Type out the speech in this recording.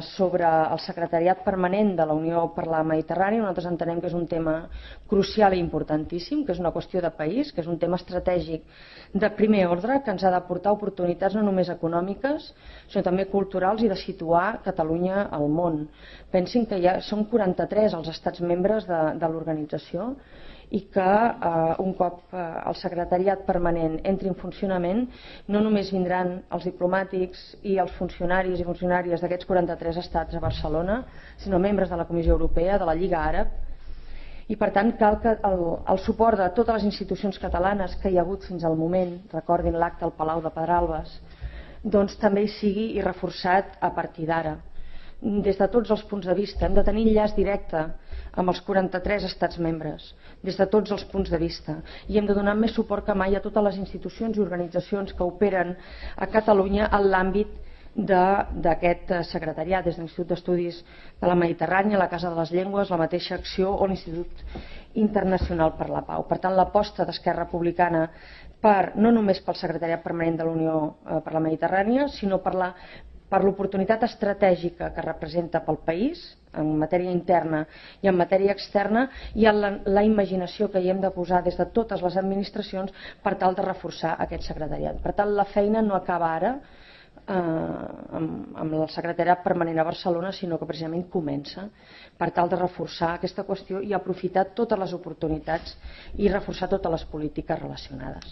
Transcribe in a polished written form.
sobre el secretariat permanent de la Unió per la Mediterrània. Nosaltres entenem que és un tema crucial i importantíssim, que és una qüestió de país, que és un tema estratègic de primer ordre, que ens ha d'aportar oportunitats no només econòmiques, sinó també culturals i de situar Catalunya al món. Pensin que ja són 43 els estats membres de l'organització i que un cop el secretariat permanent entri en funcionament no només vindran els diplomàtics i els funcionaris i funcionàries d'aquests 43 estats a Barcelona, sinó membres de la Comissió Europea, de la Lliga Àrab, i per tant cal que el suport de totes les institucions catalanes que hi ha hagut fins al moment, recordin l'acte al Palau de Pedralbes, doncs també hi sigui i reforçat a partir d'ara. Des de tots els punts de vista hem de tenir enllaç directe amb els 43 estats membres, des de tots els punts de vista, i hem de donar més suport que mai a totes les institucions i organitzacions que operen a Catalunya en l'àmbit d'aquest secretariat, des de l'Institut d'Estudis de la Mediterrània, la Casa de les Llengües, la mateixa Acció o l'Institut Internacional per la Pau. Per tant, l'aposta d'Esquerra Republicana no només pel secretariat permanent de la Unió per la Mediterrània, sinó per l'oportunitat estratègica que representa pel país en matèria interna i en matèria externa, i en la imaginació que hi hem de posar des de totes les administracions per tal de reforçar aquest secretariat. Per tant, la feina no acaba ara amb el secretariat permanent a Barcelona, sinó que precisament comença per tal de reforçar aquesta qüestió i aprofitar totes les oportunitats i reforçar totes les polítiques relacionades.